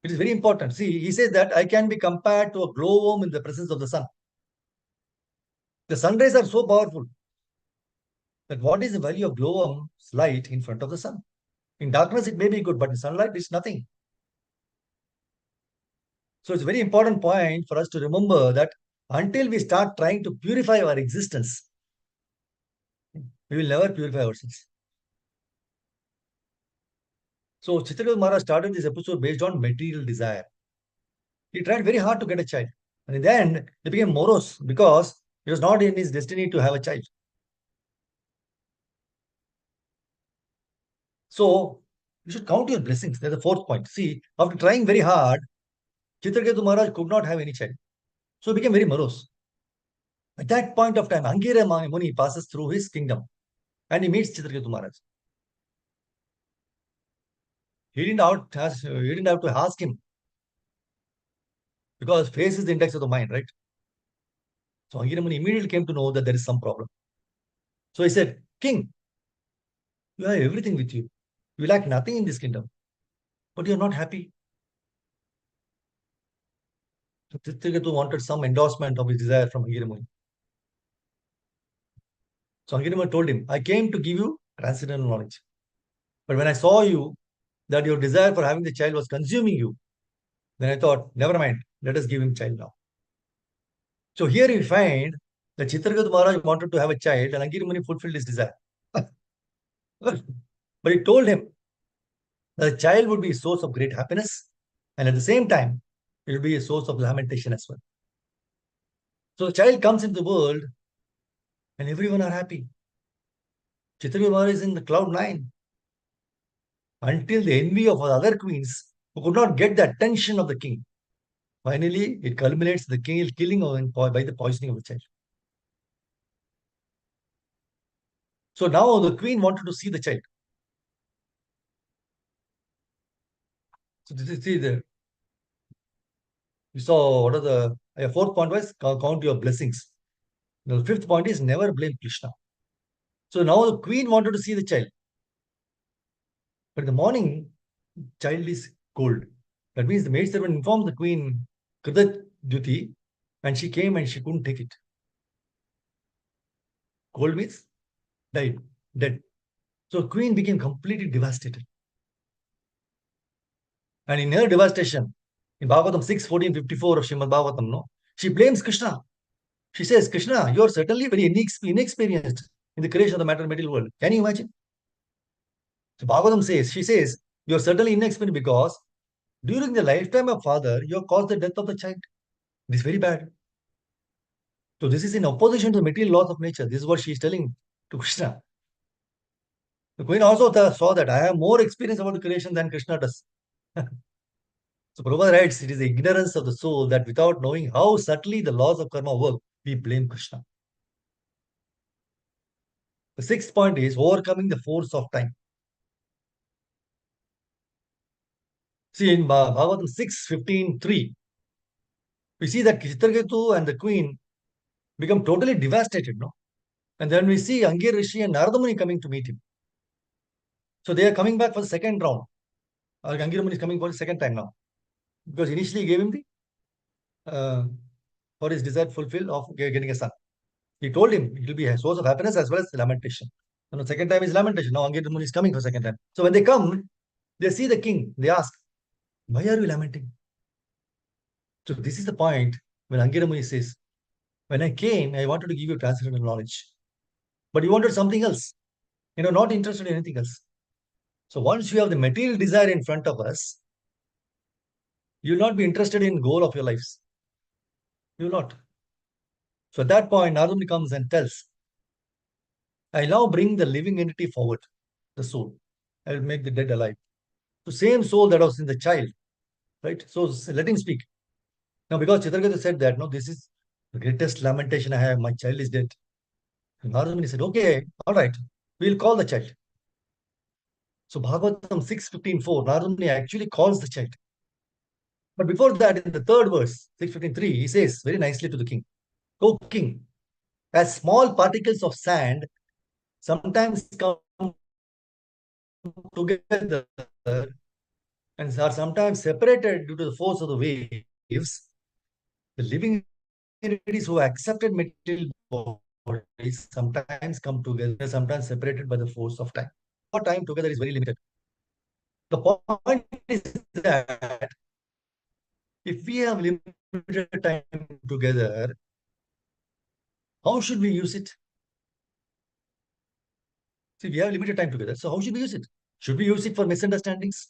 It is very important. See, he says that I can be compared to a glowworm in the presence of the sun. The sun rays are so powerful that what is the value of glowworm's light in front of the sun? In darkness, it may be good, but in sunlight, it's nothing. So it's a very important point for us to remember that until we start trying to purify our existence, we will never purify ourselves. So Chitraketu Maharaj started this episode based on material desire. He tried very hard to get a child. And in the end, he became morose because it was not in his destiny to have a child. So you should count your blessings. That's the fourth point. See, after trying very hard, Chitraketu Maharaj could not have any child. So he became very morose. At that point of time, Angira Muni passes through his kingdom and he meets Chitraketu Maharaj. He didn't have to ask him because face is the index of the mind, right? So Angira Muni immediately came to know that there is some problem. So he said, King, you have everything with you. You lack nothing in this kingdom, but you're not happy. So Chitraketu wanted some endorsement of his desire from Angira Muni. So Angira Muni told him, I came to give you transcendental knowledge. But when I saw you, that your desire for having the child was consuming you, then I thought, never mind, let us give him child now. So here we find that Chitraketu Maharaj wanted to have a child and Angiri Muni fulfilled his desire. But he told him that the child would be a source of great happiness and at the same time, it will be a source of lamentation as well. So the child comes into the world and everyone are happy. Chitraketu Maharaj is in the cloud 9. until the envy of other queens who could not get the attention of the king. Finally, it culminates the king killing by the poisoning of the child. So now the queen wanted to see the child. So this is the you saw what are the fourth point was count your blessings. The fifth point is never blame Krishna. So now the queen wanted to see the child, but in the morning, child is cold. That means the maid servant informed the queen Kritat duty, and she came and she couldn't take it. Cold means died, dead. So queen became completely devastated. And in her devastation, in Bhagavatam 6:14-54 of Srimad Bhagavatam, no, she blames Krishna. She says, Krishna, you are certainly very inexperienced in the creation of the matter material world. Can you imagine? So Bhagavatam says, she says, you are certainly inexperienced because during the lifetime of father, you have caused the death of the child. This is very bad. So this is in opposition to the material laws of nature. This is what she is telling to Krishna. The queen also saw that I have more experience about the creation than Krishna does. So Prabhupada writes, it is the ignorance of the soul that without knowing how subtly the laws of karma work, we blame Krishna. The sixth point is overcoming the force of time. See in Bhagavatam 6:15-3, we see that Chitraketu and the queen become totally devastated, no? And then we see Angir Rishi and Narada Muni coming to meet him. So they are coming back for the second round. Angir Muni is coming for the second time now. Because initially he gave him the uh, for his desire fulfilled of getting a son. He told him it will be a source of happiness as well as lamentation. And the second time is lamentation. Now Angir Muni is coming for second time. So when they come, they see the king. They ask, why are you lamenting? So this is the point when Angir Muni says, when I came, I wanted to give you transcendental knowledge. But you wanted something else. Not interested in anything else. So once you have the material desire in front of us, you will not be interested in goal of your lives. You will not. So at that point, Narada comes and tells, I now bring the living entity forward, the soul. I will make the dead alive. The same soul that was in the child, right? So let him speak. Now, because Chitraketu said that, no, this is the greatest lamentation I have. My child is dead. And Narada said, okay, all right, we'll call the child. So Bhagavatam 6:15-4, Narada actually calls the child. But before that, in the third verse, 6:15-3, he says very nicely to the king, O king, as small particles of sand sometimes come together and are sometimes separated due to the force of the waves, the living entities who accepted material bodies sometimes come together, sometimes separated by the force of time. Our time together is very limited. The point is that if we have limited time together, how should we use it? See, we have limited time together, so how should we use it? Should we use it for misunderstandings,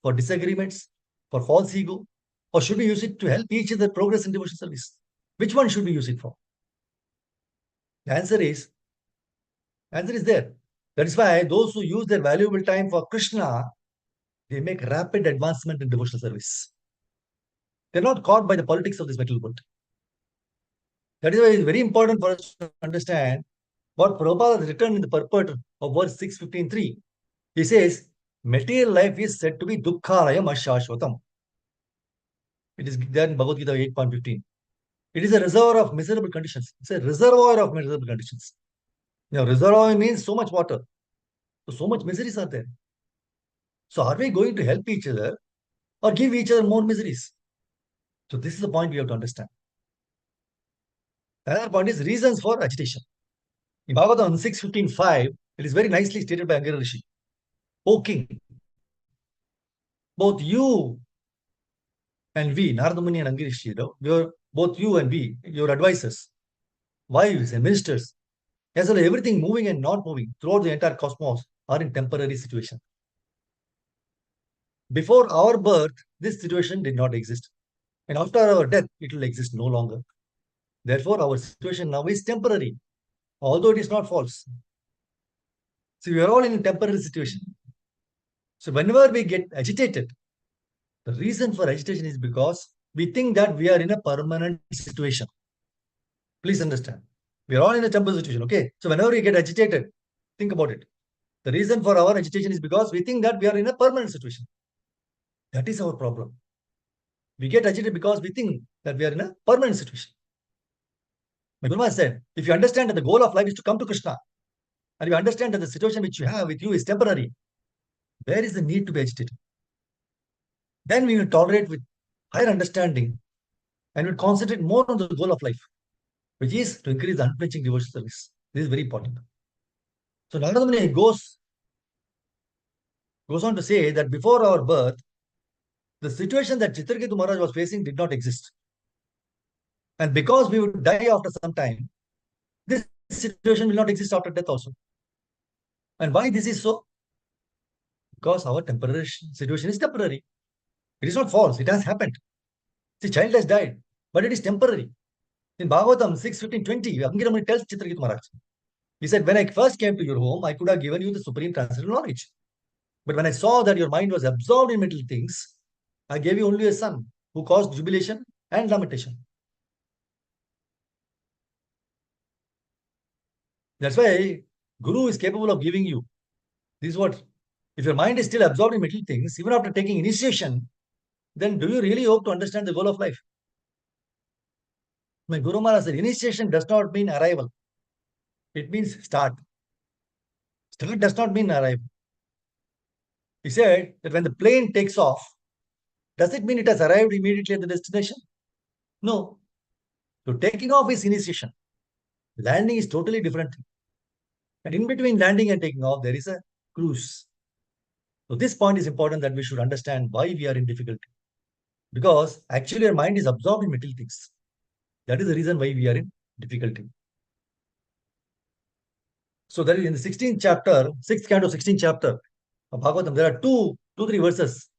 for disagreements, for false ego, or should we use it to help each other progress in devotional service? Which one should we use it for? The answer is there. That is why those who use their valuable time for Krishna, they make rapid advancement in devotional service. They're not caught by the politics of this material world. That is why it's very important for us to understand what Prabhupada has written in the purport of verse 6:15-3. He says, material life is said to be dukkhalayam ashashvatam. It is there in Bhagavad Gita 8.15. It is a reservoir of miserable conditions. It's a reservoir of miserable conditions. Reservoir means so much water. So much miseries are there. So are we going to help each other or give each other more miseries? So this is the point we have to understand. Another point is reasons for agitation. In Bhagavatam 6:15-5, it is very nicely stated by Angara Rishi. O king, both you and we, Narada Muni and Angara Rishi, both you and we, your advisors, wives and ministers, as well as everything moving and not moving throughout the entire cosmos are in temporary situation. Before our birth, this situation did not exist. And after our death, it will exist no longer. Therefore, our situation now is temporary, although it is not false. So we are all in a temporary situation. So whenever we get agitated, the reason for agitation is because we think that we are in a permanent situation. Please understand. We are all in a temporary situation. Okay. So whenever we get agitated, think about it. The reason for our agitation is because we think that we are in a permanent situation. That is our problem. We get agitated because we think that we are in a permanent situation. My Guru said, if you understand that the goal of life is to come to Krishna, and you understand that the situation which you have with you is temporary, where is the need to be agitated? Then we will tolerate with higher understanding and will concentrate more on the goal of life, which is to increase the unflinching devotional service. This is very important. So Narada Muni goes on to say that before our birth, the situation that Chitraketu Maharaj was facing did not exist. And because we would die after some time, this situation will not exist after death also. And why this is so? Because our temporary situation is temporary. It is not false. It has happened. The child has died, but it is temporary. In Bhagavatam 6:15-20, Angiramani tells Chitraketu Maharaj, he said, when I first came to your home, I could have given you the supreme transcendental knowledge. But when I saw that your mind was absorbed in material things, I gave you only a son who caused jubilation and lamentation. That's why Guru is capable of giving you. This is what, if your mind is still absorbed in material things, even after taking initiation, then do you really hope to understand the goal of life? My Guru Maharaj said, initiation does not mean arrival. It means start. Start does not mean arrival. He said that when the plane takes off, does it mean it has arrived immediately at the destination? No. So taking off is initiation. Landing is totally different. And in between landing and taking off, there is a cruise. So this point is important that we should understand why we are in difficulty. Because actually our mind is absorbed in material things. That is the reason why we are in difficulty. So that is in the 16th chapter, 6th canto, 16th chapter of Bhagavatam, there are three verses.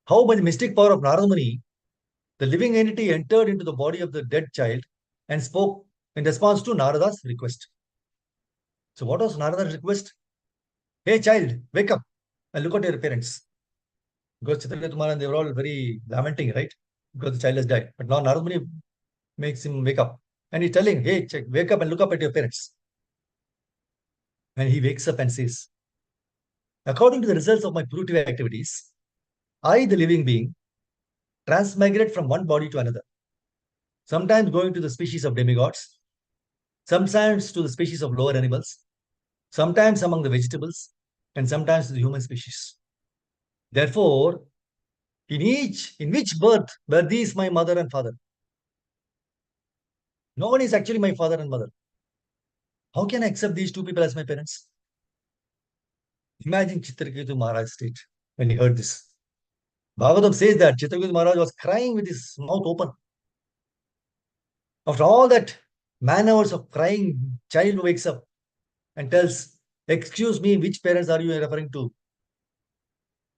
How by the mystic power of Narada Muni, the living entity entered into the body of the dead child and spoke in response to Narada's request. So what was Narada's request? Hey child, wake up and look at your parents. Because Chitraketu and they were all very lamenting, right? Because the child has died. But now Narada Muni makes him wake up. And he's telling, hey, wake up and look up at your parents. And he wakes up and says, according to the results of my fruitive activities, I, the living being, transmigrate from one body to another. Sometimes going to the species of demigods, sometimes to the species of lower animals, sometimes among the vegetables, and sometimes to the human species. Therefore, in which birth were these my mother and father? No one is actually my father and mother. How can I accept these two people as my parents? Imagine Chitraketu Maharaj's state when he heard this. Bhagavatam says that Chitraketu Maharaj was crying with his mouth open. After all that man hours of crying, child wakes up and tells, excuse me, which parents are you referring to?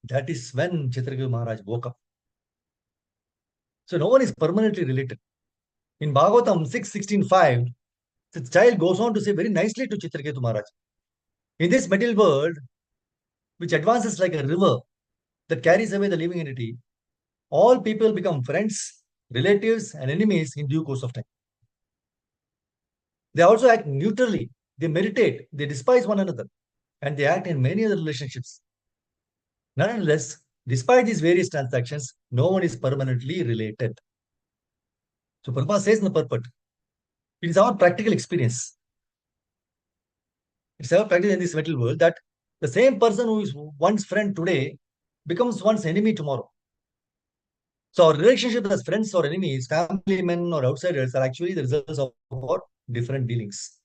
That is when Chitraketu Maharaj woke up. So no one is permanently related. In Bhagavatam 6:16-5, the child goes on to say very nicely to Chitraketu Maharaj, in this material world, which advances like a river that carries away the living entity, all people become friends, relatives, and enemies in due course of time. They also act neutrally. They meditate, they despise one another, and they act in many other relationships. Nonetheless, despite these various transactions, no one is permanently related. So Prabhupada says in the purport, it is our practical experience. It's our practice in this material world that the same person who is one's friend today becomes one's enemy tomorrow. So our relationship as friends or enemies, family men or outsiders are actually the results of our different dealings.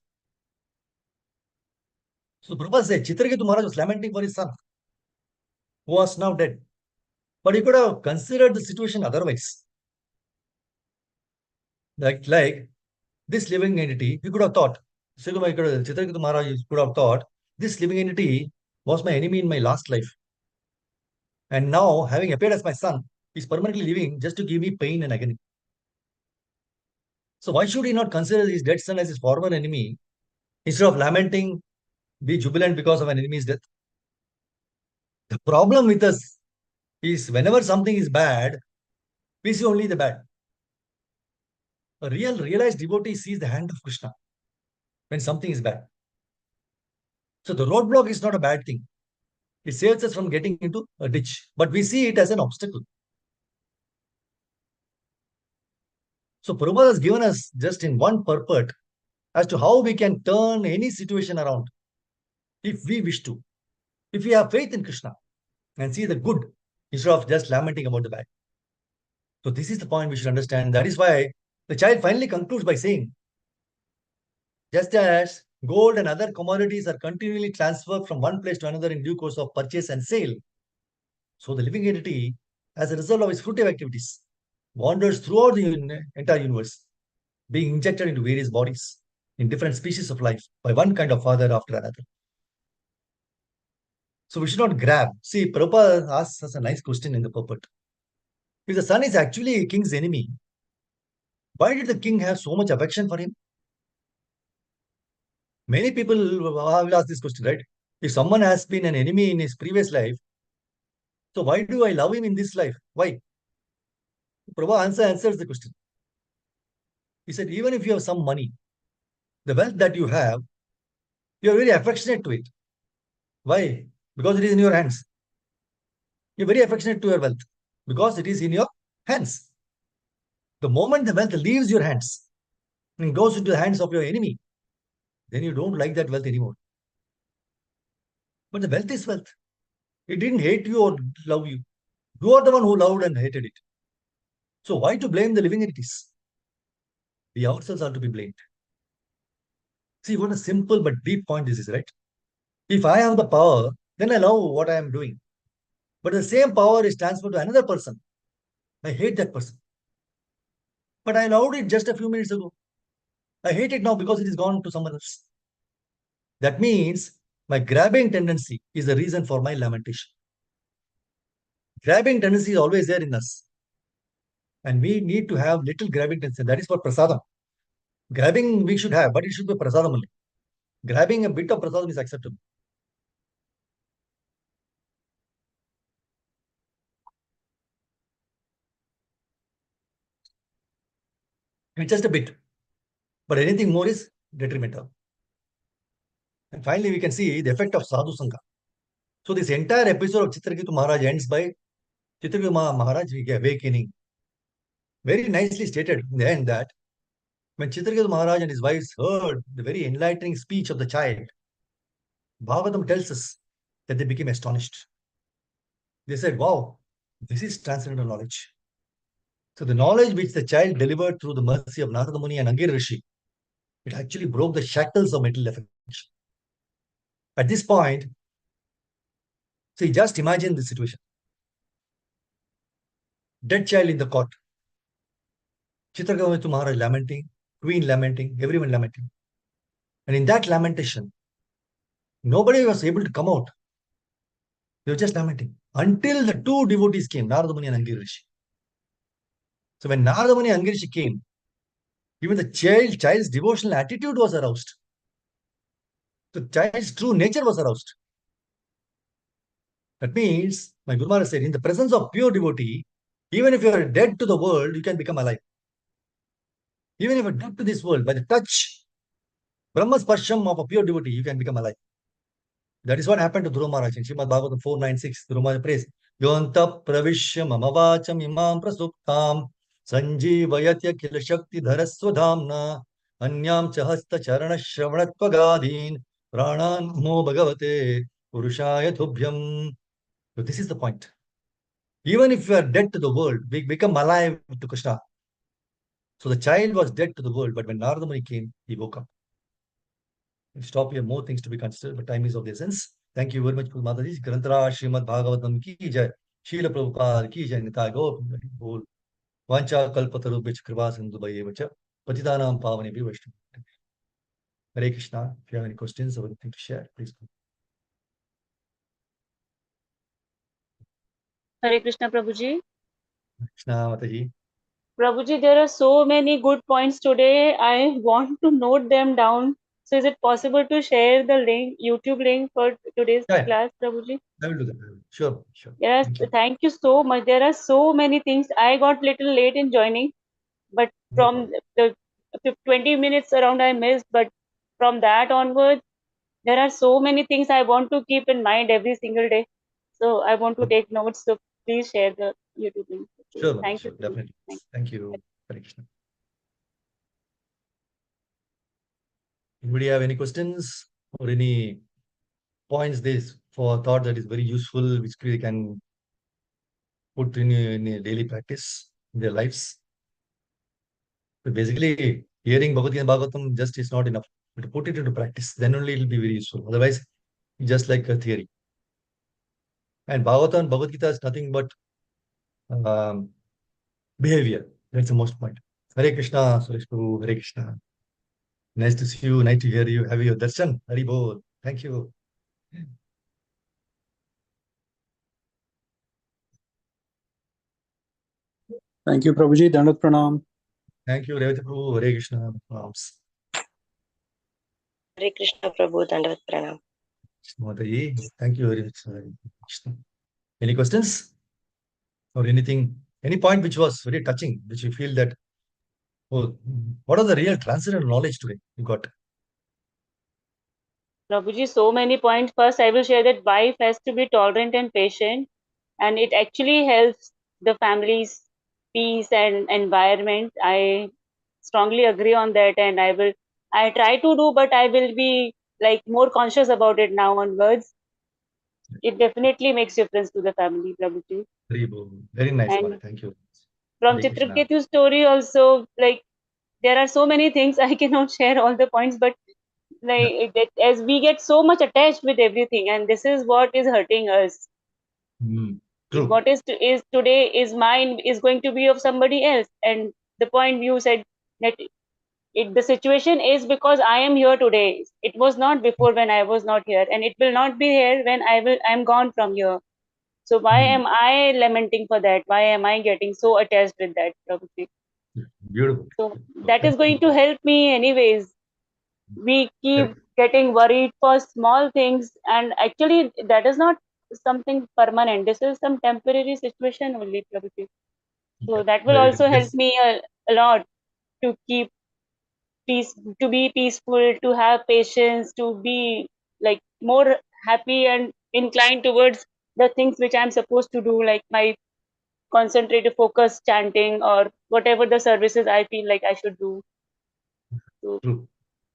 So Prabhupada said, Chitraketu Maharaj was lamenting for his son, who was now dead. But he could have considered the situation otherwise. Like this living entity, he could have thought, Chitraketu Maharaj could have thought, this living entity was my enemy in my last life. And now, having appeared as my son, he's permanently living just to give me pain and agony. So why should he not consider his dead son as his former enemy instead of lamenting, be jubilant because of an enemy's death? problem with us is whenever something is bad, we see only the bad. A realized devotee sees the hand of Krishna when something is bad. So the roadblock is not a bad thing. It saves us from getting into a ditch, but we see it as an obstacle. So Prabhupada has given us just in one purport as to how we can turn any situation around if we wish to. If we have faith in Krishna and see the good instead of just lamenting about the bad. So this is the point we should understand. That is why the child finally concludes by saying, just as gold and other commodities are continually transferred from one place to another in due course of purchase and sale, so the living entity, as a result of its fruitive activities, wanders throughout the entire universe, being injected into various bodies in different species of life by one kind of father after another. So we should not grab. See, Prabhupada asks us a nice question in the purport. If the son is actually a king's enemy, why did the king have so much affection for him? Many people will ask this question, right? If someone has been an enemy in his previous life, so why do I love him in this life? Why? Prabhupada answers the question. He said, even if you have some money, the wealth that you have, you are very affectionate to it. Why? Because it is in your hands. You're very affectionate to your wealth because it is in your hands. The moment the wealth leaves your hands and goes into the hands of your enemy, then you don't like that wealth anymore. But the wealth is wealth. It didn't hate you or love you. You are the one who loved and hated it. So why to blame the living entities? We ourselves are to be blamed. See what a simple but deep point this is, right? If I have the power, then I love what I am doing. But the same power is transferred to another person. I hate that person. But I loved it just a few minutes ago. I hate it now because it is gone to someone else. That means my grabbing tendency is the reason for my lamentation. Grabbing tendency is always there in us. And we need to have little grabbing tendency. That is for prasadam. Grabbing we should have, but it should be prasadam only. Grabbing a bit of prasadam is acceptable. It's just a bit. But anything more is detrimental. And finally, we can see the effect of sadhu sangha. So this entire episode of Chitraketu Maharaj ends by Chitraketu Maharaj awakening. Very nicely stated in the end that when Chitraketu Maharaj and his wives heard the very enlightening speech of the child, Bhagavatam tells us that they became astonished. They said, wow, this is transcendental knowledge. So the knowledge which the child delivered through the mercy of Narada Muni and Angir Rishi, it actually broke the shackles of mental affection. At this point, see, just imagine the situation. Dead child in the court. Chitraketu Maharaj lamenting, queen lamenting, everyone lamenting. And in that lamentation, nobody was able to come out. They were just lamenting until the two devotees came, Narada Muni and Angir Rishi. So when Narada Muni and Angir Rishi came, even the child's devotional attitude was aroused. The child's true nature was aroused. That means, my Guru Maharaj said, in the presence of pure devotee, even if you are dead to the world, you can become alive. Even if you are dead to this world, by the touch, Brahma Sparsham of a pure devotee, you can become alive. That is what happened to Dhruva Maharaj in Srimad Bhagavatam 496. Dhruva Maharaj prays, Yonta pravishya mamavacham imam prasuptam sanjeevayatya kila shakti dharaswadhamna anyam chahasta charana shravanatvagadhin pranan mo bhagavate purushaya tubhyam. So this is the point. Even if you are dead to the world, we become alive to Krishna. So the child was dead to the world, but when Narada Muni came, he woke up. We'll stop here, more things to be considered, but time is of the essence. Thank you very much, Mataji. Grantara Srimad Bhagavatam ki jai. Srila Prabhupada ki jai. Nitai Gaur. Vancha Kalpataru Kriva Sindhu Bhayevacha. Patitanam Pavani Vishnu. Hare Krishna. If you have any questions or anything to share, please. Hare Krishna, Prabhuji. Krishna Mataji. Prabhuji, there are so many good points today. I want to note them down So is it possible to share the link, YouTube link for today's Yeah, class, Prabhuji? I will do that. I will. Sure, sure. Yes, Thank you. thank you so much. There are so many things. I got little late in joining, but No from problem. the 20 minutes around I missed, but from that onwards, there are so many things I want to keep in mind every single day. So I want to Okay. take notes. So please share the YouTube link. Okay. Sure, Mother, Thank you. sure. Prabhuji. Definitely. Thank Thank you. you. Hare Krishna. Anybody have any questions or any points this for thought that is very useful, which we can put in a daily practice in their lives? But basically, hearing Bhagavad Gita and Bhagavatam just is not enough. But to put it into practice, then only it will be very useful. Otherwise, it's just like a theory. And Bhagavatam and Bhagavad Gita is nothing but um, behavior. That's the most point. Hare Krishna, Suresh Prabhu, Hare Krishna. Nice to see you, nice to hear you, have your darshan. Hari Bol. Thank you. Thank you, Prabhuji. Dandat Pranam. Thank you, Revati Prabhu, Hare Krishna. Pranams. Hare Krishna Prabhu, Dandavat Pranam. Mataji, thank you very much. Hare Krishna. Any questions or anything, any point which was very touching, which you feel that, oh, what are the real transcendental knowledge today you got? Prabhuji, so many points. First, I will share that wife has to be tolerant and patient, and it actually helps the family's peace and environment. I strongly agree on that, and I try to do, but I will be like more conscious about it now onwards. It definitely makes difference to the family, Prabhuji. Hari Bol. Very nice, Mata. And Thank you. from Hare Krishna. Chitraketu's story also, like there are so many things I cannot share all the points, but Yeah. as we get so much attached with everything, and this is what is hurting us. True. What is today is mine is going to be of somebody else, and the point you said that the situation is because I am here today. It was not before when I was not here, and it will not be here when I'm gone from here. So why Hmm. am I lamenting for that? Why am I getting so attached with that, Prabhuji? Beautiful. So Beautiful. that is Thank you, going to Mata. help me anyways. We keep Correct. getting worried for small things, and actually that is not something permanent. This is some temporary situation only, Prabhuji. So Yeah. that will Very also help nice. me a lot to keep peace, to be peaceful, to have patience, to be like more happy and inclined towards the things which I'm supposed to do, like my concentrated focus chanting or whatever the services I feel like I should do. So, True.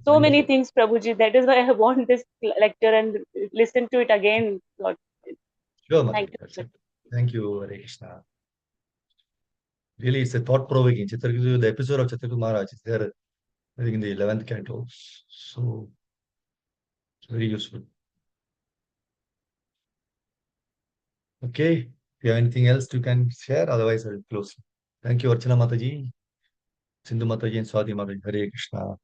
so many Wonderful. things, Prabhuji. That is why I want this lecture and listen to it again. Lord. Sure, Thank Mataji. you. Accept. Thank you, Hare Krishna. Really, it's a thought provoking. The episode of Chitraketu Maharaj is there, I think, in the 11th canto. So, it's very useful. Okay. If you have anything else you can share, otherwise, I will close. Thank you, Archana Mataji, Sindhu Mataji, and Swati Mataji. Hare Krishna.